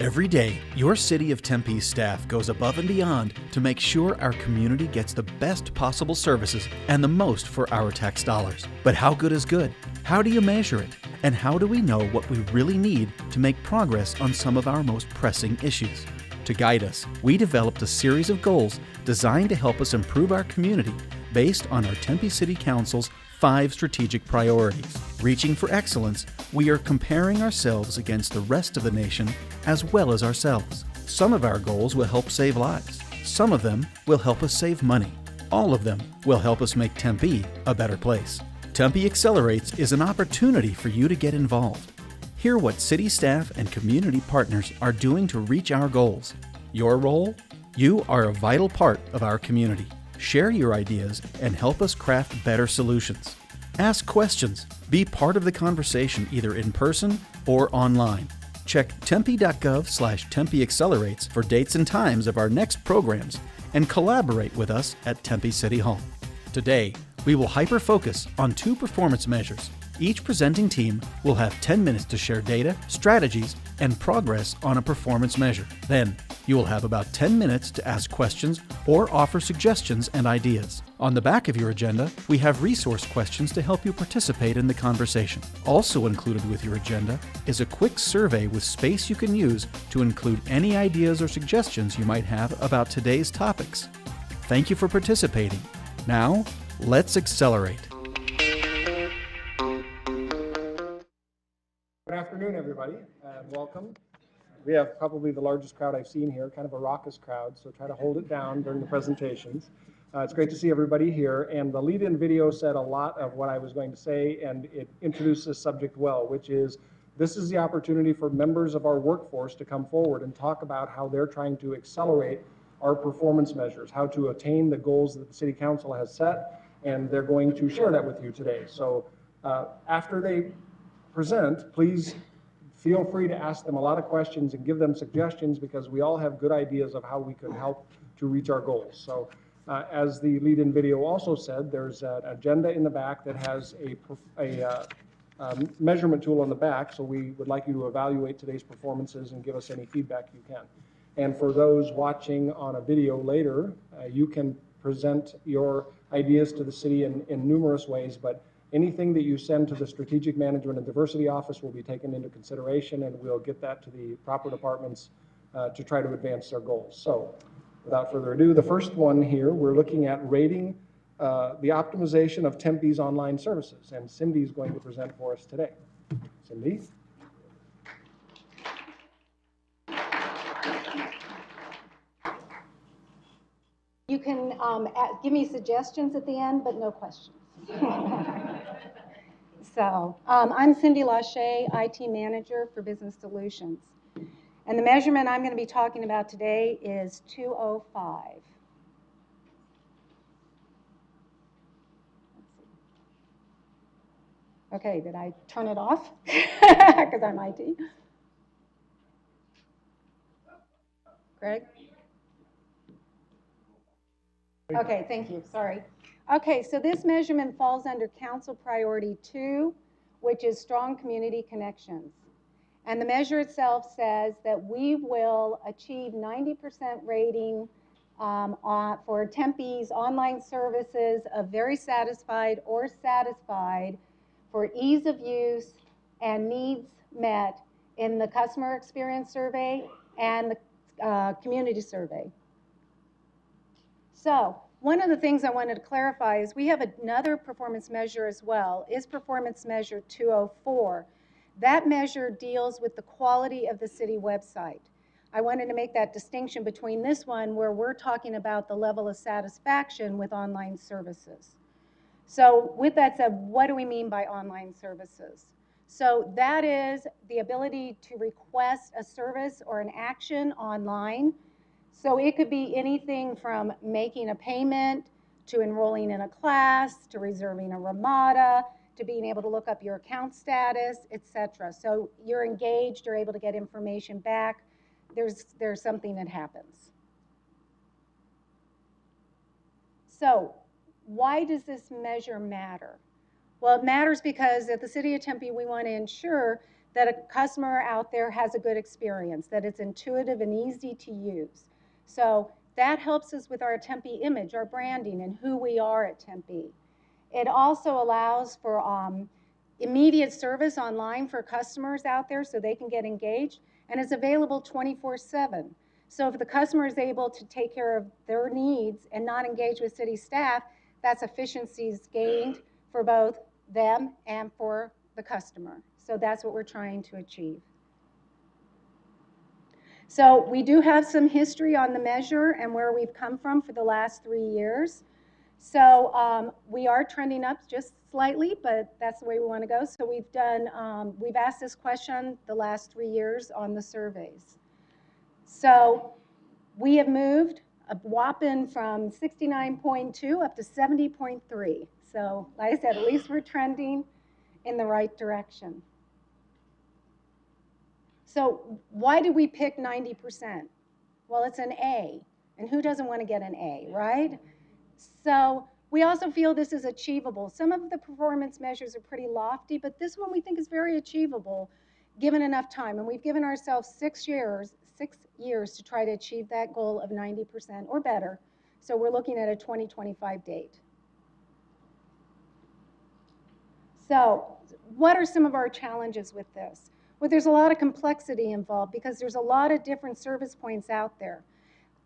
Every day, your City of Tempe staff goes above and beyond to make sure our community gets the best possible services and the most for our tax dollars. But how good is good? How do you measure it? And how do we know what we really need to make progress on some of our most pressing issues? To guide us, we developed a series of goals designed to help us improve our community based on our Tempe City Council's 5 strategic priorities. Reaching for excellence, we are comparing ourselves against the rest of the nation as well as ourselves. Some of our goals will help save lives. Some of them will help us save money. All of them will help us make Tempe a better place. Tempe Accelerates is an opportunity for you to get involved. Hear what city staff and community partners are doing to reach our goals. Your role? You are a vital part of our community. Share your ideas and help us craft better solutions. Ask questions. Be part of the conversation either in person or online. Check tempe.gov/Tempe Accelerates for dates and times of our next programs and collaborate with us at Tempe City Hall. Today, we will hyper-focus on 2 performance measures. Each presenting team will have 10 minutes to share data, strategies, and progress on a performance measure. Then, you will have about 10 minutes to ask questions or offer suggestions and ideas. On the back of your agenda, we have resource questions to help you participate in the conversation. Also included with your agenda is a quick survey with space you can use to include any ideas or suggestions you might have about today's topics. Thank you for participating. Now, let's accelerate. Good afternoon, everybody, and welcome. We have probably the largest crowd I've seen here, kind of a raucous crowd, so try to hold it down during the presentations. It's great to see everybody here, and the lead-in video said a lot of what I was going to say, and it introduced this subject well, which is this is the opportunity for members of our workforce to come forward and talk about how they're trying to accelerate our performance measures, how to attain the goals that the City Council has set, and they're going to share that with you today. So after they present, please feel free to ask them a lot of questions and give them suggestions, because we all have good ideas of how we could help to reach our goals. So as the lead-in video also said, there's an agenda in the back that has a measurement tool on the back, so we would like you to evaluate today's performances and give us any feedback you can. And for those watching on a video later, you can present your ideas to the city in numerous ways, but anything that you send to the Strategic Management and Diversity Office will be taken into consideration, and we'll get that to the proper departments to try to advance their goals. So without further ado, the first one here, we're looking at rating the optimization of Tempe's online services, and Cindy is going to present for us today. Cindy? You can give me suggestions at the end, but no questions. So I'm Cindy Lachey, IT Manager for Business Solutions. And the measurement I'm going to be talking about today is 205. Okay, did I turn it off? Because I'm IT. Greg? Okay, thank you. Sorry. Okay, so this measurement falls under Council Priority 2, which is strong community connections. And the measure itself says that we will achieve 90% rating for Tempe's online services of very satisfied or satisfied for ease of use and needs met in the customer experience survey and the community survey. So one of the things I wanted to clarify is we have another performance measure as well, is performance measure 204. That measure deals with the quality of the city website. I wanted to make that distinction between this one, where we're talking about the level of satisfaction with online services. So with that said, what do we mean by online services? So that is the ability to request a service or an action online. So it could be anything from making a payment, to enrolling in a class, to reserving a ramada, to being able to look up your account status, etc. So you're engaged, you're able to get information back, there's something that happens. So why does this measure matter? Well, it matters because at the City of Tempe, we want to ensure that a customer out there has a good experience, that it's intuitive and easy to use. So that helps us with our Tempe image, our branding, and who we are at Tempe. It also allows for immediate service online for customers out there so they can get engaged, and it's available 24/7. So if the customer is able to take care of their needs and not engage with city staff, that's efficiencies gained for both them and for the customer. So that's what we're trying to achieve. So we do have some history on the measure and where we've come from for the last 3 years. So we are trending up just slightly, but that's the way we want to go. So we've asked this question the last 3 years on the surveys. So we have moved a whopping from 69.2 up to 70.3. So like I said, at least we're trending in the right direction. So why did we pick 90%? Well, it's an A, and who doesn't want to get an A, right? So we also feel this is achievable. Some of the performance measures are pretty lofty, but this one we think is very achievable given enough time. And we've given ourselves 6 years to try to achieve that goal of 90% or better. So we're looking at a 2025 date. So what are some of our challenges with this? Well, there's a lot of complexity involved because there's a lot of different service points out there.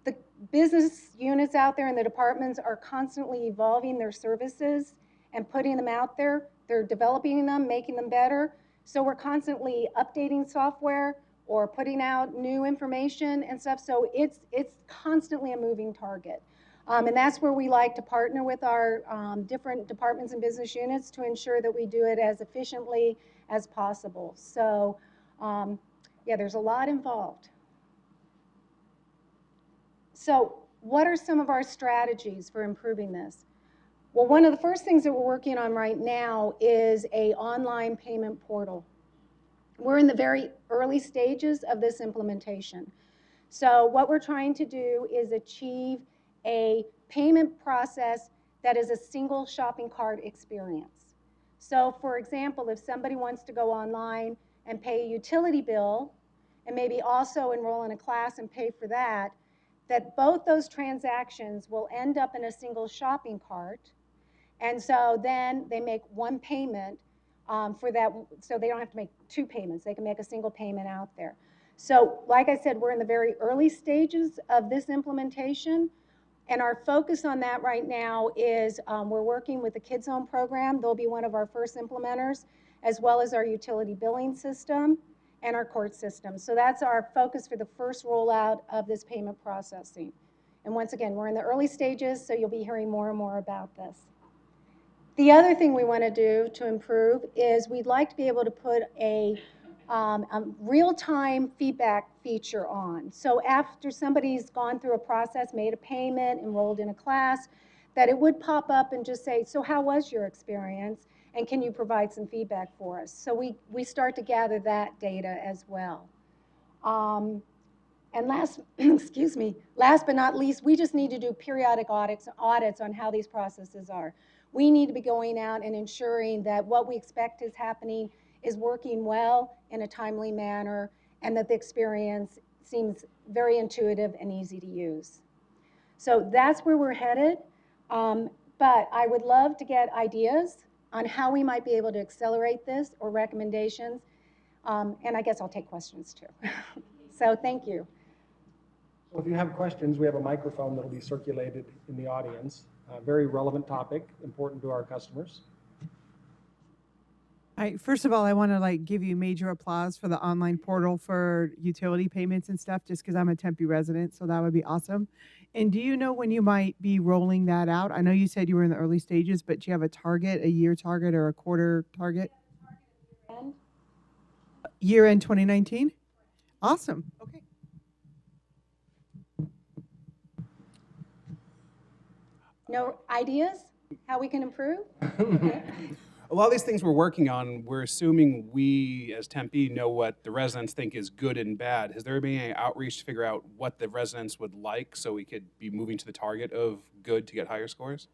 The business units out there and the departments are constantly evolving their services and putting them out there. They're developing them, making them better. So we're constantly updating software or putting out new information and stuff. So it's constantly a moving target. And that's where we like to partner with our different departments and business units to ensure that we do it as efficiently as possible. So yeah, there's a lot involved. So what are some of our strategies for improving this? Well, one of the first things that we're working on right now is an online payment portal. We're in the very early stages of this implementation. So what we're trying to do is achieve a payment process that is a single shopping cart experience. So for example, if somebody wants to go online and pay a utility bill and maybe also enroll in a class and pay for that, that both those transactions will end up in a single shopping cart. And so then they make one payment for that, so they don't have to make two payments. They can make a single payment out there. So like I said, we're in the very early stages of this implementation. And our focus on that right now is we're working with the Kids Zone program. They'll be one of our first implementers, as well as our utility billing system and our court system. So that's our focus for the first rollout of this payment processing. And once again, we're in the early stages, so you'll be hearing more and more about this. The other thing we want to do to improve is we'd like to be able to put a real-time feedback feature on. So after somebody's gone through a process, made a payment, enrolled in a class, that it would pop up and just say, so how was your experience? And can you provide some feedback for us? So we start to gather that data as well. And last, excuse me, last but not least, we just need to do periodic audits on how these processes are. We need to be going out and ensuring that what we expect is happening is working well in a timely manner and that the experience seems very intuitive and easy to use. So that's where we're headed. But I would love to get ideas on how we might be able to accelerate this or recommendations. And I guess I'll take questions too. So thank you. So if you have questions, we have a microphone that will be circulated in the audience. Very relevant topic, important to our customers. First of all, I want to give you major applause for the online portal for utility payments and stuff, just because I'm a Tempe resident, so that would be awesome. And do you know when you might be rolling that out? I know you said you were in the early stages, but do you have a target, a year target, or a quarter target? Year end 2019? Awesome. Okay. No ideas how we can improve? A lot of these things we're working on, we're assuming we, as Tempe, know what the residents think is good and bad. Has there been any outreach to figure out what the residents would like so we could be moving to the target of good to get higher scores?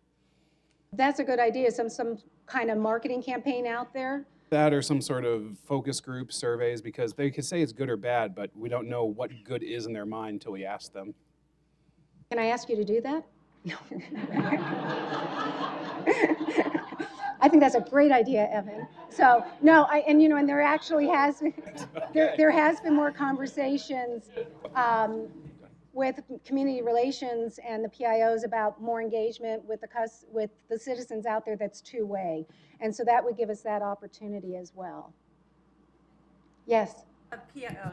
That's a good idea, some kind of marketing campaign out there. That or some sort of focus group surveys, because they could say it's good or bad, but we don't know what good is in their mind until we ask them. Can I ask you to do that? I think that's a great idea, Evan. So, no, and there actually has been, there has been more conversations with community relations and the PIOs about more engagement with the citizens out there that's two-way. And so that would give us that opportunity as well. Yes.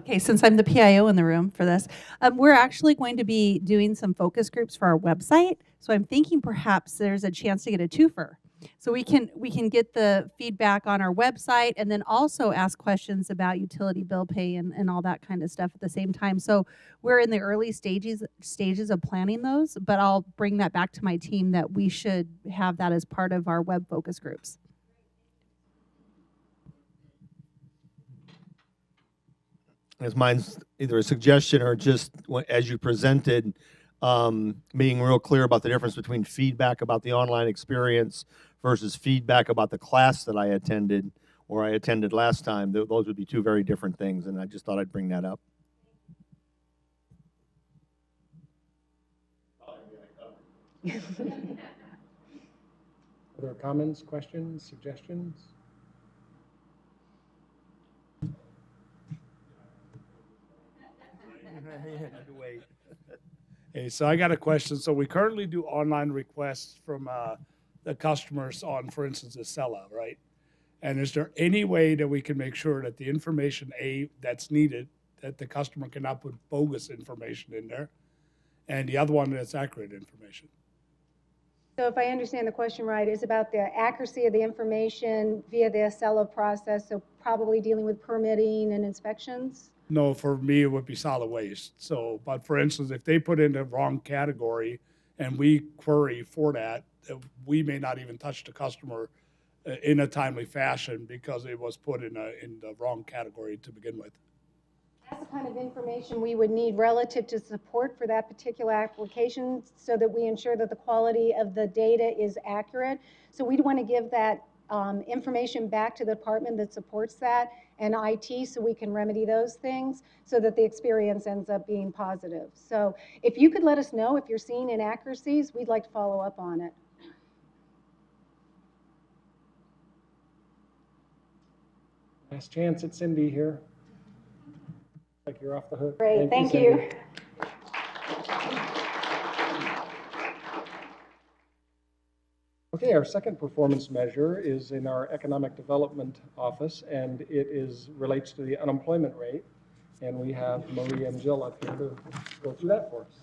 Okay, since I'm the PIO in the room for this, we're actually going to be doing some focus groups for our website. So I'm thinking perhaps there's a chance to get a twofer. So we can get the feedback on our website and then also ask questions about utility bill pay and all that kind of stuff at the same time. So we're in the early stages of planning those, but I'll bring that back to my team that we should have that as part of our web focus groups. As mine's either a suggestion or just as you presented, being real clear about the difference between feedback about the online experience versus feedback about the class that I attended or I attended last time. Those would be two very different things, and I just thought I'd bring that up. Other comments, questions, suggestions? Hey, so I got a question. So we currently do online requests from the customers on, for instance, Acela, right? And is there any way that we can make sure that the information that's needed, that the customer cannot put bogus information in there, and the other one that's accurate information? So if I understand the question right, it's about the accuracy of the information via the Acela process, so probably dealing with permitting and inspections? No, for me, it would be solid waste. So, but for instance, if they put in the wrong category and we query for that, we may not even touch the customer in a timely fashion because it was put in the wrong category to begin with. That's the kind of information we would need relative to support for that particular application so that we ensure that the quality of the data is accurate. So we'd want to give that information back to the department that supports that and IT so we can remedy those things so that the experience ends up being positive. So if you could let us know if you're seeing inaccuracies, we'd like to follow up on it. Last chance at Cindy here. Like you're off the hook. Great, thank Cindy. you. Okay, our second performance measure is in our economic development office, and it relates to the unemployment rate. And we have Marie and Jill up here to go through that for us.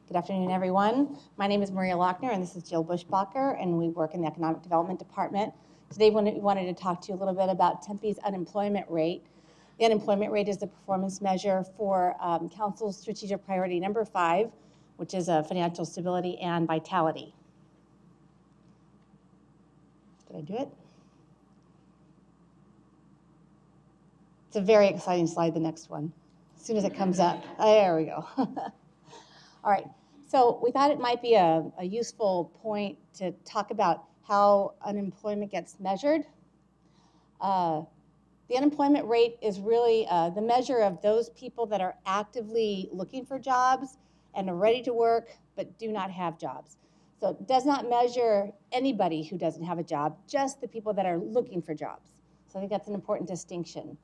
Good afternoon, everyone. My name is Maria Lochner, and this is Jill Bushbacher, and we work in the Economic Development Department. Today, we wanted to talk to you a little bit about Tempe's unemployment rate. The unemployment rate is the performance measure for Council's strategic priority number 5, which is financial stability and vitality. Did I do it? It's a very exciting slide, the next one. As soon as it comes up. There we go. All right, so we thought it might be a useful point to talk about how unemployment gets measured. The unemployment rate is really the measure of those people that are actively looking for jobs and are ready to work but do not have jobs. So it does not measure anybody who doesn't have a job, just the people that are looking for jobs. So I think that's an important distinction.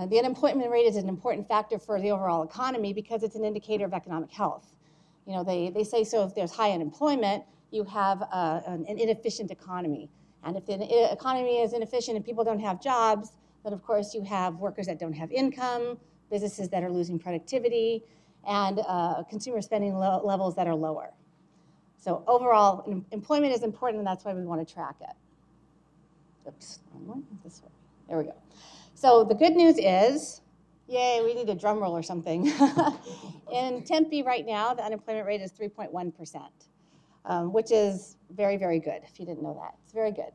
The unemployment rate is an important factor for the overall economy because it's an indicator of economic health. You know, they say so if there's high unemployment, you have an inefficient economy. And if the economy is inefficient and people don't have jobs, then of course you have workers that don't have income, businesses that are losing productivity, and consumer spending levels that are lower. So overall, employment is important, and that's why we want to track it. Oops, wrong one. This way. There we go. So the good news is, yay, we need a drum roll or something. In Tempe right now, the unemployment rate is 3.1%, which is very, very good, if you didn't know that. It's very good.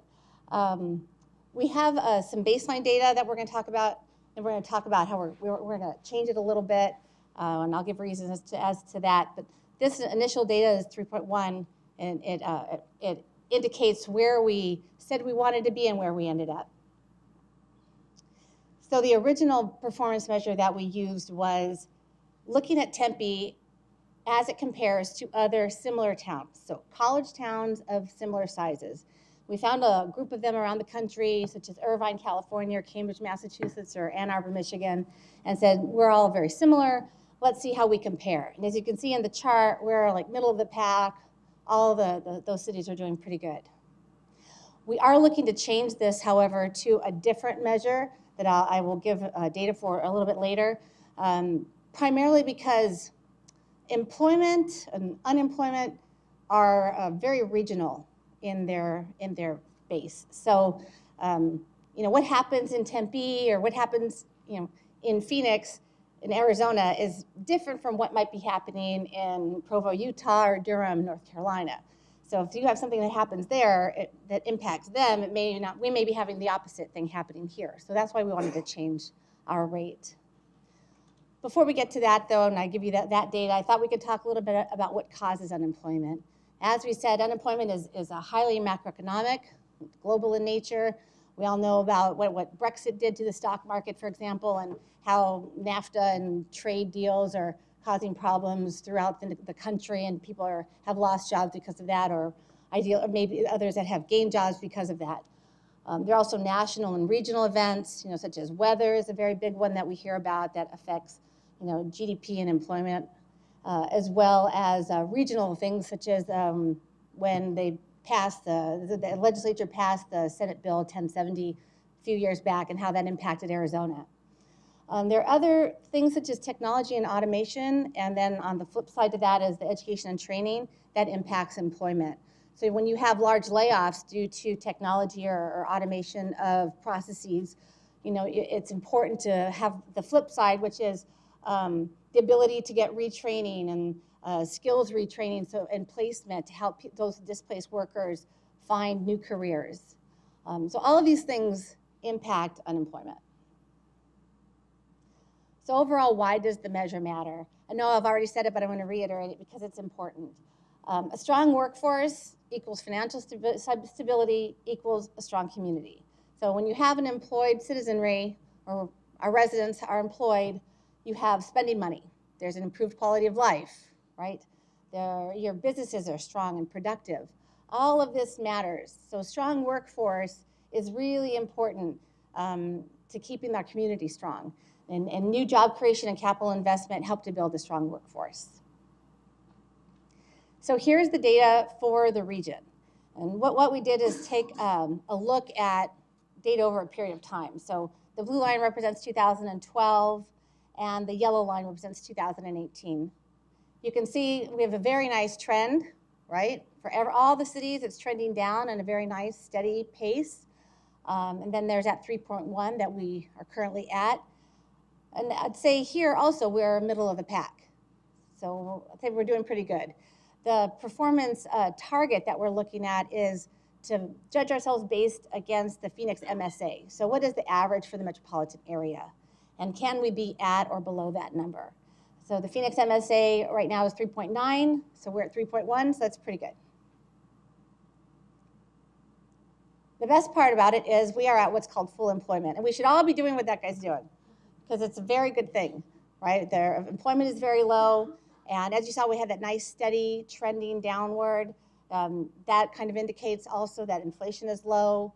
We have some baseline data that we're going to talk about and we're going to talk about how we're going to change it a little bit, and I'll give reasons as to that. But this initial data is 3.1, and it indicates where we said we wanted to be and where we ended up. So the original performance measure that we used was looking at Tempe as it compares to other similar towns, so college towns of similar sizes. We found a group of them around the country, such as Irvine, California, or Cambridge, Massachusetts, or Ann Arbor, Michigan, and said, we're all very similar. Let's see how we compare. And as you can see in the chart, we're like middle of the pack. All those cities are doing pretty good. We are looking to change this, however, to a different measure that I will give data for a little bit later, primarily because employment and unemployment are very regional in their base. So, what happens in Tempe or what happens, in Phoenix, in Arizona, is different from what might be happening in Provo, Utah, or Durham, North Carolina. So, if you have something that happens there that impacts them, it may not. We may be having the opposite thing happening here. So that's why we wanted to change our rate. Before we get to that, though, and I give you that data, I thought we could talk a little bit about what causes unemployment. As we said, unemployment is a highly macroeconomic, global in nature. We all know about what Brexit did to the stock market, for example, and how NAFTA and trade deals are causing problems throughout the country, and people have lost jobs because of that, or maybe others that have gained jobs because of that. There are also national and regional events, such as weather is a very big one that we hear about that affects, GDP and employment, as well as regional things such as when they passed the legislature passed the Senate Bill 1070 a few years back and how that impacted Arizona. There are other things such as technology and automation, and then on the flip side to that is the education and training that impacts employment. So when you have large layoffs due to technology or automation of processes, it's important to have the flip side, which is the ability to get retraining and skills retraining and placement to help those displaced workers find new careers. So all of these things impact unemployment. So overall, why does the measure matter? I know I've already said it, but I want to reiterate it because it's important. A strong workforce equals financial stability equals a strong community. So when you have an employed citizenry, or our residents are employed, you have spending money. There's an improved quality of life, right? Your businesses are strong and productive. All of this matters. So a strong workforce is really important to keeping our community strong. And new job creation and capital investment help to build a strong workforce. So here's the data for the region. And what we did is take a look at data over a period of time. So the blue line represents 2012, and the yellow line represents 2018. You can see we have a very nice trend, right? For all the cities, it's trending down in a very nice, steady pace. And then there's that 3.1 that we are currently at. And I'd say here also we're middle of the pack. So I'd say we're doing pretty good. The performance target that we're looking at is to judge ourselves based against the Phoenix MSA. So what is the average for the metropolitan area? And can we be at or below that number? So the Phoenix MSA right now is 3.9, so we're at 3.1, so that's pretty good. The best part about it is we are at what's called full employment, and we should all be doing what that guy's doing, because it's a very good thing, right? Their employment is very low, and as you saw, we had that nice steady trending downward. That kind of indicates also that inflation is low,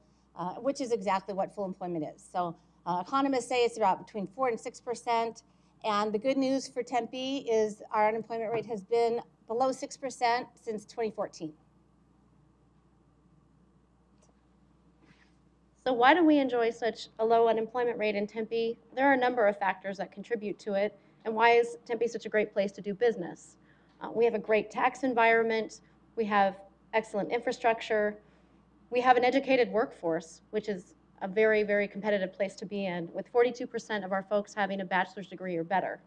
which is exactly what full employment is. So economists say it's about between 4% and 6%, and the good news for Tempe is our unemployment rate has been below 6% since 2014. So why do we enjoy such a low unemployment rate in Tempe? There are a number of factors that contribute to it. And why is Tempe such a great place to do business? We have a great tax environment. We have excellent infrastructure. We have an educated workforce, which is a very, very competitive place to be in, with 42% of our folks having a bachelor's degree or better.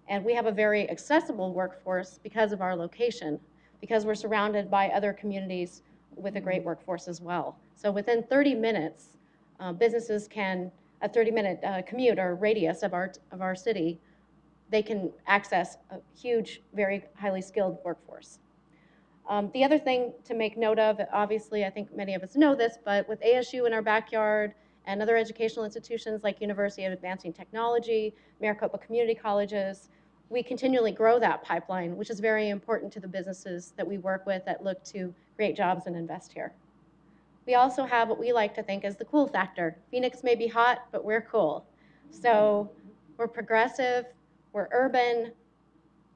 And we have a very accessible workforce because of our location, because we're surrounded by other communities with a great workforce as well. So within 30 minutes, businesses can a 30-minute commute or radius of our city, they can access a huge, very highly skilled workforce. The other thing to make note of, obviously, I think many of us know this, but with ASU in our backyard and other educational institutions like University of Advancing Technology, Maricopa Community Colleges, we continually grow that pipeline, which is very important to the businesses that we work with that look to create jobs and invest here. We also have what we like to think is the cool factor. Phoenix may be hot, but we're cool. So we're progressive, we're urban,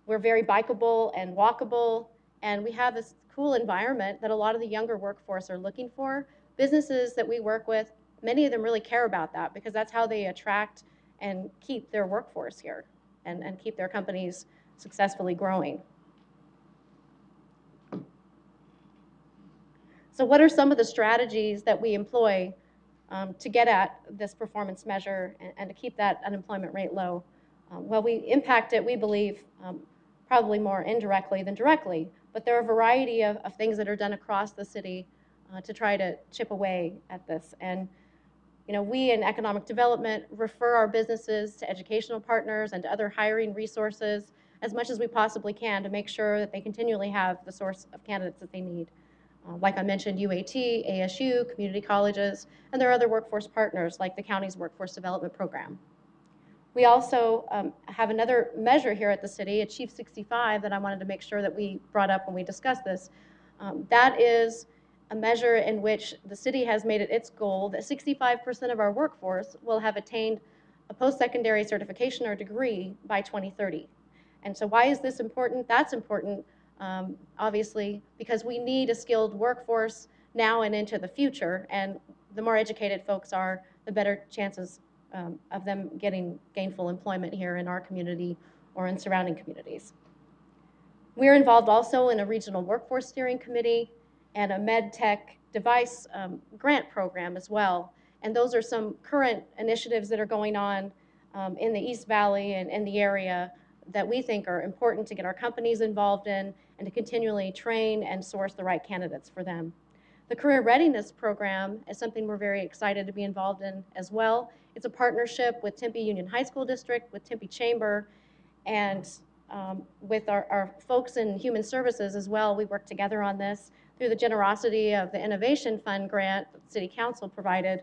we're very bikeable and walkable, and we have this cool environment that a lot of the younger workforce are looking for. Businesses that we work with, many of them really care about that because that's how they attract and keep their workforce here and keep their companies successfully growing. So what are some of the strategies that we employ to get at this performance measure and to keep that unemployment rate low? Well, we impact it, we believe, probably more indirectly than directly, but there are a variety of things that are done across the city to try to chip away at this. And we in economic development refer our businesses to educational partners and to other hiring resources as much as we possibly can to make sure that they continually have the source of candidates that they need. Like I mentioned, UAT, ASU, community colleges, and there are other workforce partners like the county's workforce development program. We also have another measure here at the city, Achieve 65, that I wanted to make sure that we brought up when we discussed this. That is a measure in which the city has made it its goal that 65% of our workforce will have attained a post-secondary certification or degree by 2030. And so why is this important? That's important, obviously, because we need a skilled workforce now and into the future, and the more educated folks are, the better chances of them getting gainful employment here in our community or in surrounding communities. We're involved also in a regional workforce steering committee and a med tech device grant program as well. And those are some current initiatives that are going on in the East Valley and in the area that we think are important to get our companies involved in and to continually train and source the right candidates for them. The Career Readiness Program is something we're very excited to be involved in as well. It's a partnership with Tempe Union High School District, with Tempe Chamber, and with our folks in Human Services as well. We work together on this. Through the generosity of the Innovation Fund grant that the City Council provided,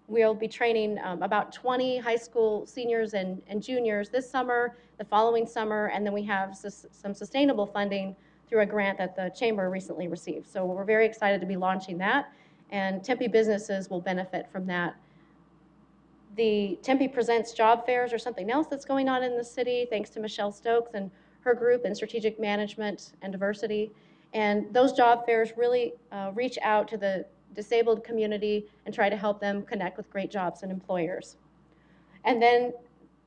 we'll be training about 20 high school seniors and juniors this summer, the following summer, and then we have some sustainable funding through a grant that the Chamber recently received. So we're very excited to be launching that, and Tempe businesses will benefit from that. The Tempe Presents job fairs are something else that's going on in the city, thanks to Michelle Stokes and her group in strategic management and diversity. And those job fairs really reach out to the disabled community and try to help them connect with great jobs and employers. And then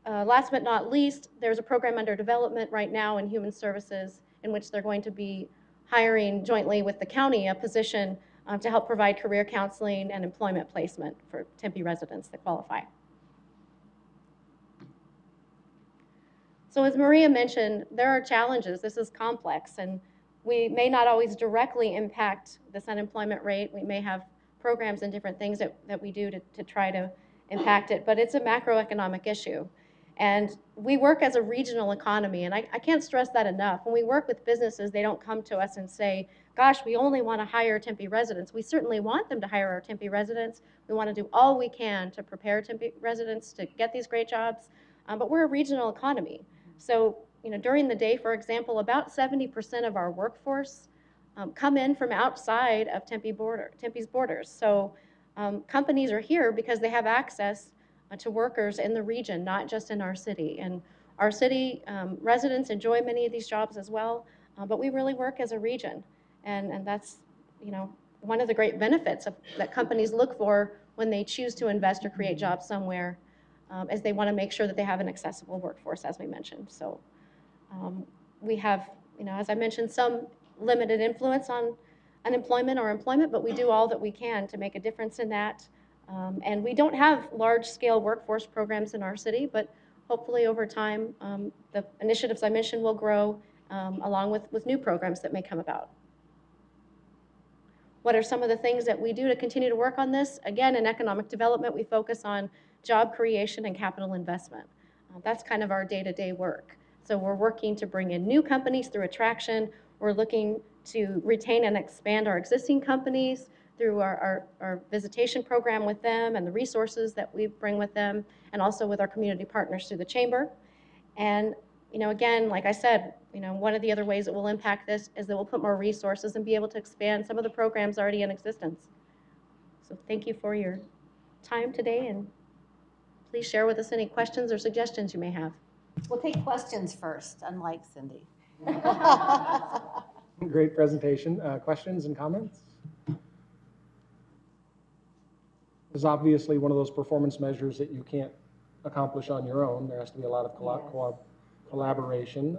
last but not least, there's a program under development right now in Human Services in which they're going to be hiring jointly with the county a position to help provide career counseling and employment placement for Tempe residents that qualify. So as Maria mentioned, there are challenges. This is complex, and we may not always directly impact this unemployment rate. We may have programs and different things that we do to try to impact it, but it's a macroeconomic issue. And we work as a regional economy, and I can't stress that enough. When we work with businesses, they don't come to us and say, gosh, we only want to hire Tempe residents. We certainly want them to hire our Tempe residents. We want to do all we can to prepare Tempe residents to get these great jobs, but we're a regional economy. So during the day, for example, about 70% of our workforce come in from outside of Tempe's borders. So companies are here because they have access to workers in the region, not just in our city. And our city residents enjoy many of these jobs as well, but we really work as a region. And that's one of the great benefits that companies look for when they choose to invest or create jobs somewhere, as they want to make sure that they have an accessible workforce, as we mentioned. So we have, as I mentioned, some limited influence on unemployment or employment, but we do all that we can to make a difference in that. And we don't have large-scale workforce programs in our city, but hopefully over time, the initiatives I mentioned will grow along with new programs that may come about. What are some of the things that we do to continue to work on this? Again, in economic development, we focus on job creation, and capital investment. That's kind of our day-to-day work. So we're working to bring in new companies through attraction. We're looking to retain and expand our existing companies through our visitation program with them and the resources that we bring with them, and also with our community partners through the chamber. And again, like I said, one of the other ways it will impact this is that we'll put more resources and be able to expand some of the programs already in existence. So thank you for your time today, and please share with us any questions or suggestions you may have. We'll take questions first, unlike Cindy. Great presentation. Questions and comments? This is obviously one of those performance measures that you can't accomplish on your own. There has to be a lot of collaboration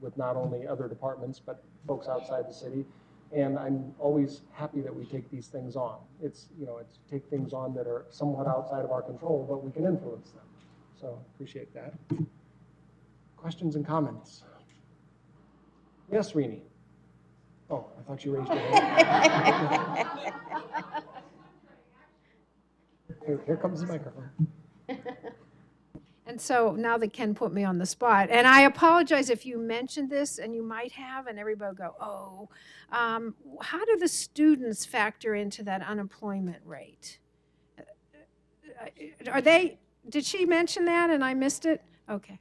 with not only other departments, but folks outside the city. And I'm always happy that we take these things on. It's take things on that are somewhat outside of our control, but we can influence them. So appreciate that. Questions and comments? Yes, Rini. Oh, I thought you raised your hand. Here comes the microphone. And so now that Ken put me on the spot, and I apologize if you mentioned this, and you might have, and everybody will go, oh, how do the students factor into that unemployment rate? Did she mention that and I missed it? Okay.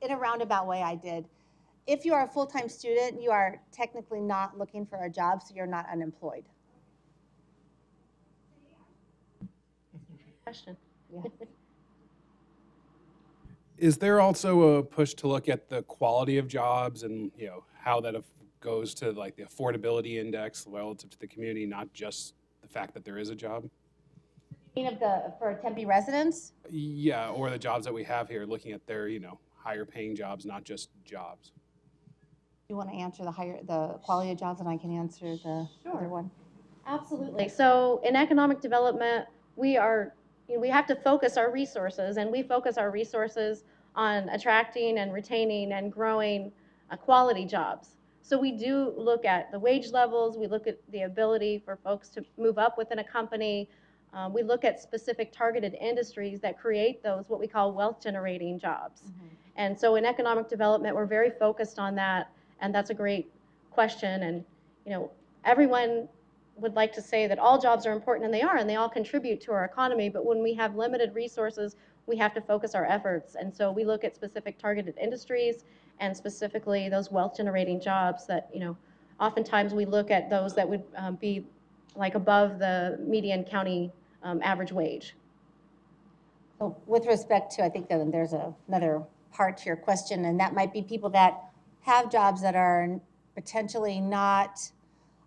In a roundabout way, I did. If you are a full-time student, you are technically not looking for a job, so you're not unemployed. Question. Yeah. Is there also a push to look at the quality of jobs and how that goes to like the affordability index relative to the community, not just the fact that there is a job? You mean for Tempe residents? Yeah, or the jobs that we have here, looking at their higher paying jobs, not just jobs. You want to answer the quality of jobs, and I can answer the other one. Absolutely. So in economic development, we have to focus our resources, and we focus our resources on attracting and retaining and growing quality jobs. So we do look at the wage levels, we look at the ability for folks to move up within a company. We look at specific targeted industries that create those, what we call wealth generating jobs. Mm-hmm. And so in economic development, we're very focused on that, and that's a great question. And everyone would like to say that all jobs are important, and they all contribute to our economy, but when we have limited resources, we have to focus our efforts. And so we look at specific targeted industries and specifically those wealth generating jobs that, oftentimes we look at those that would be like above the median county average wage. So with respect to, I think that there's another part to your question, and that might be people that have jobs that are potentially not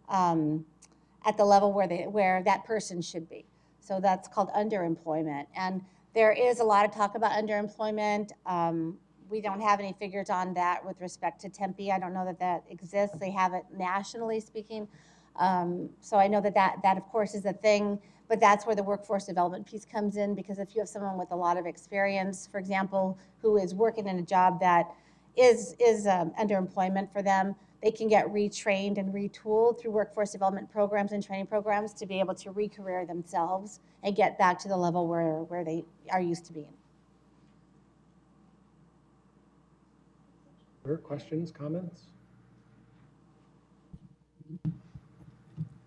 at the level where that person should be. So that's called underemployment. And there is a lot of talk about underemployment. We don't have any figures on that with respect to Tempe. I don't know that exists. They have it nationally speaking. So I know that of course is a thing, but that's where the workforce development piece comes in, because if you have someone with a lot of experience, for example, who is working in a job that is underemployment for them, they can get retrained and retooled through workforce development programs and training programs to be able to re-career themselves and get back to the level where they are used to being. Questions, comments?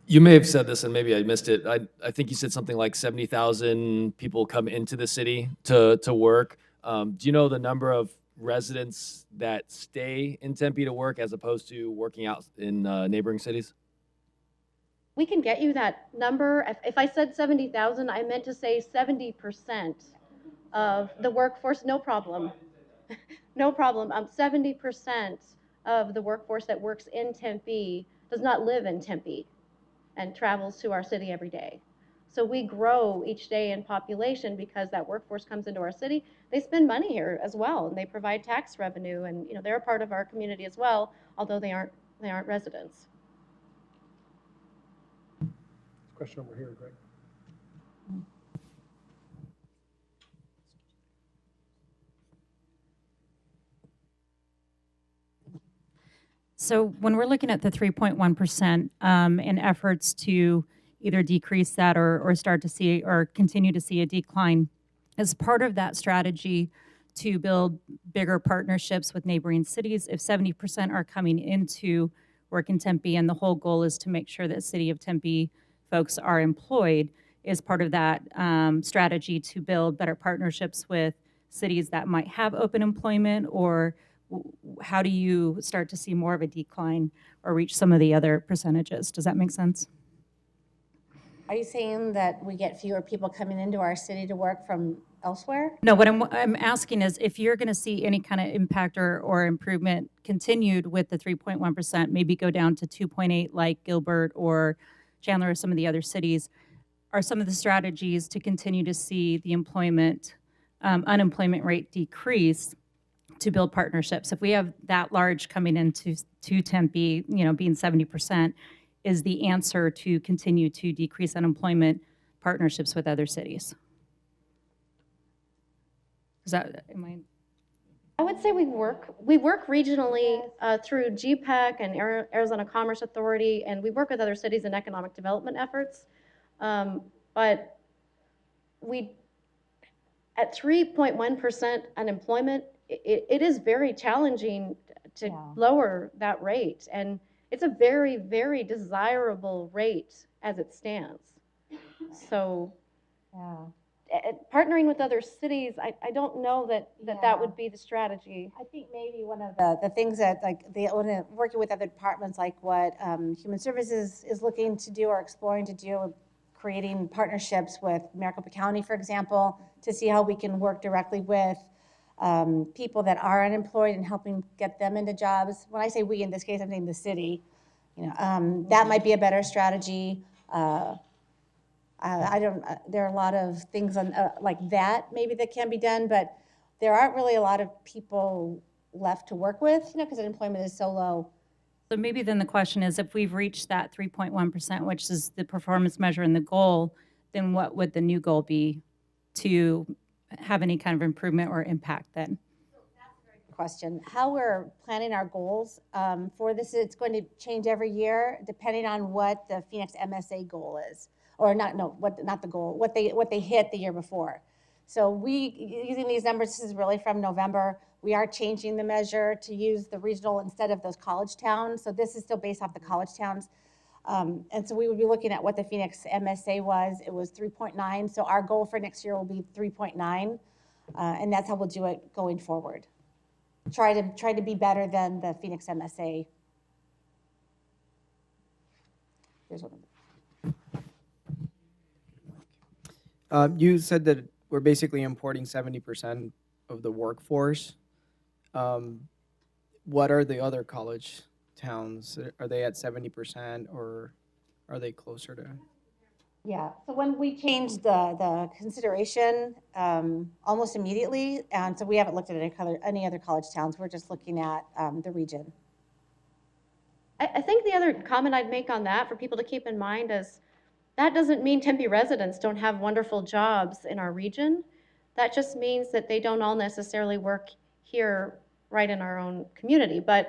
You may have said this and maybe I missed it. I think you said something like 70,000 people come into the city to work. Do you know the number of residents that stay in Tempe to work as opposed to working out in neighboring cities? We can get you that number. If I said 70,000, I meant to say 70% of the workforce. No problem. No problem. 70% of the workforce that works in Tempe does not live in Tempe and travels to our city every day. So we grow each day in population because that workforce comes into our city. They spend money here as well, and they provide tax revenue, and they're a part of our community as well, although they aren't residents. Question over here, Greg. So when we're looking at the 3.1% in efforts to, either decrease that or start to see or continue to see a decline. As part of that strategy to build bigger partnerships with neighboring cities, if 70% are coming into work in Tempe, and the whole goal is to make sure that City of Tempe folks are employed, is part of that strategy to build better partnerships with cities that might have open employment, or how do you start to see more of a decline or reach some of the other percentages? Does that make sense? Are you saying that we get fewer people coming into our city to work from elsewhere? No, what I'm asking is if you're going to see any kind of impact or improvement continued with the 3.1%, maybe go down to 2.8 like Gilbert or Chandler or some of the other cities, are some of the strategies to continue to see the unemployment rate decrease to build partnerships? If we have that large coming into Tempe, being 70%, is the answer to continue to decrease unemployment partnerships with other cities? Is that, I would say we work regionally through GPEC and Arizona Commerce Authority, and we work with other cities in economic development efforts. But at 3.1% unemployment, it is very challenging to lower that rate. And it's a very, very desirable rate as it stands. So partnering with other cities, I don't know that would be the strategy. I think maybe one of the things that working with other departments, like what Human Services is looking to do or exploring to do, creating partnerships with Maricopa County, for example, to see how we can work directly with people that are unemployed and helping get them into jobs. When I say we, in this case, I'm saying the city. That might be a better strategy. There are a lot of things like that maybe that can be done, but there aren't really a lot of people left to work with, because unemployment is so low. so maybe then the question is, if we've reached that 3.1%, which is the performance measure and the goal, then what would the new goal be to have any kind of improvement or impact then? Question. How we're planning our goals for this, it's going to change every year depending on what the Phoenix MSA goal is, or not the goal, what they hit the year before. So using these numbers, this is really from November. We are changing the measure to use the regional instead of those college towns. So this is still based off the college towns. And so we would be looking at what the Phoenix MSA was. It was 3.9. So our goal for next year will be 3.9. And that's how we'll do it going forward. Try to be better than the Phoenix MSA. Here's one. You said that we're basically importing 70% of the workforce. What are the other college towns? Are they at 70% or are they closer to? Yeah, so when we changed the consideration almost immediately, and so we haven't looked at any other college towns, we're just looking at the region. I think the other comment I'd make on that for people to keep in mind is that doesn't mean Tempe residents don't have wonderful jobs in our region. That just means that they don't all necessarily work here right in our own community. But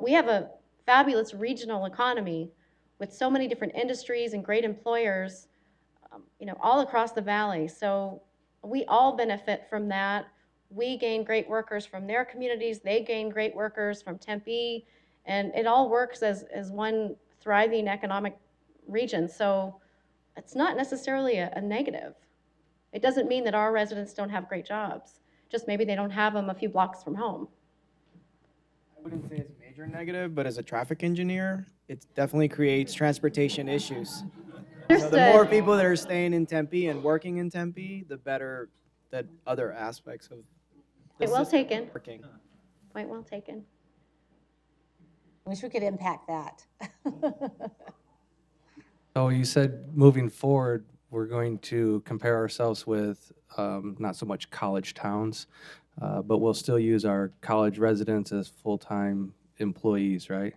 we have a fabulous regional economy with so many different industries and great employers, all across the valley. So we all benefit from that. We gain great workers from their communities. They gain great workers from Tempe. And it all works as one thriving economic region. So it's not necessarily a negative. It doesn't mean that our residents don't have great jobs. Just maybe they don't have them a few blocks from home. I wouldn't say it's a major negative, but as a traffic engineer, it definitely creates transportation issues. So the more people that are staying in Tempe and working in Tempe, the better that other aspects of the Point well system taken. working. Point well taken. Wish we could impact that. So you said moving forward, we're going to compare ourselves with not so much college towns, but we'll still use our college residents as full-time employees, right?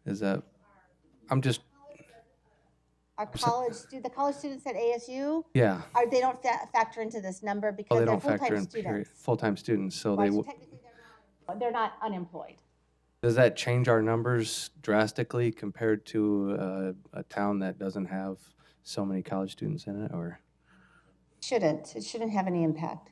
Is that, I'm just. The college students at ASU, Yeah. they don't factor into this number because They they're don't factor full-time in students. full-time students, so Right, they so technically they're not unemployed. Does that change our numbers drastically compared to a town that doesn't have so many college students in it, or? It shouldn't have any impact.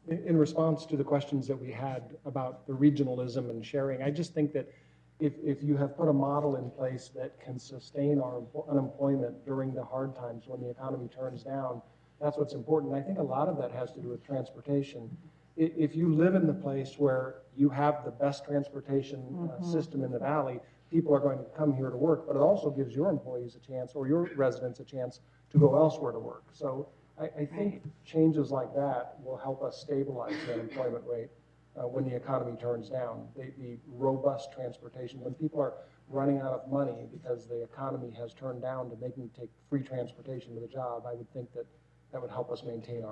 In response to the questions that we had about the regionalism and sharing, I just think that if you have put a model in place that can sustain our unemployment during the hard times when the economy turns down, that's what's important. And I think a lot of that has to do with transportation. If you live in the place where you have the best transportation system in the valley, people are going to come here to work, but it also gives your employees a chance, or your residents a chance, to go elsewhere to work. So I think changes like that will help us stabilize the unemployment rate when the economy turns down. The robust transportation, when people are running out of money because the economy has turned down to make them take free transportation to the job, I would think that that would help us maintain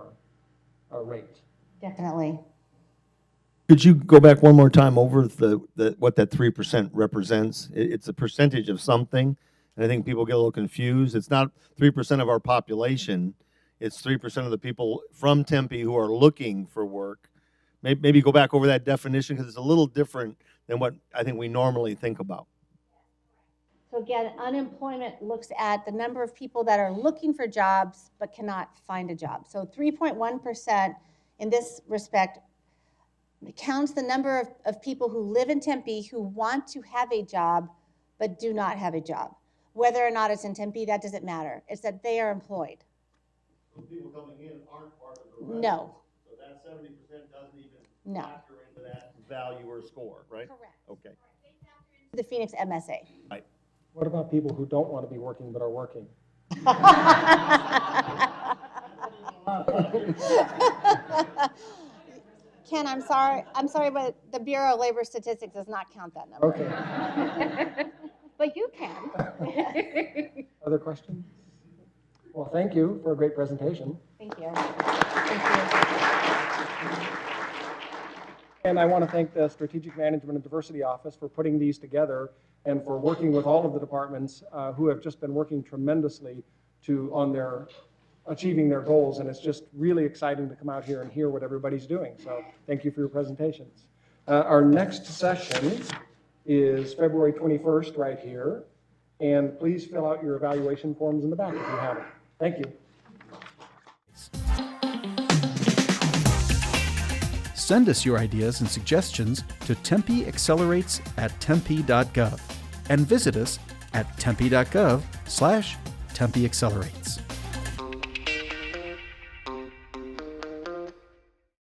our rate. Definitely. Could you go back one more time over what that 3% represents? It's a percentage of something, and I think people get a little confused. It's not 3% of our population. It's 3% of the people from Tempe who are looking for work. Maybe go back over that definition, because it's a little different than what I think we normally think about. So again, unemployment looks at the number of people that are looking for jobs but cannot find a job. So 3.1% in this respect counts the number of people who live in Tempe who want to have a job but do not have a job. Whether or not it's in Tempe, that doesn't matter. It's that they are employed. So people coming in aren't part of the No. So that 70% doesn't even No. factor into that value or score, right? Correct. Okay. The Phoenix MSA. Right. What about people who don't want to be working but are working? Ken, I'm sorry, but the Bureau of Labor Statistics does not count that number. Okay. But you can. Other questions? Well, thank you for a great presentation. Thank you. Thank you. And I want to thank the Strategic Management and Diversity Office for putting these together and for working with all of the departments who have just been working tremendously on achieving their goals. And it's just really exciting to come out here and hear what everybody's doing. So thank you for your presentations. Our next session is February 21st right here. And please fill out your evaluation forms in the back if you haven't. Thank you. Send us your ideas and suggestions to tempeaccelerates@tempe.gov and visit us at tempe.gov/tempeaccelerates.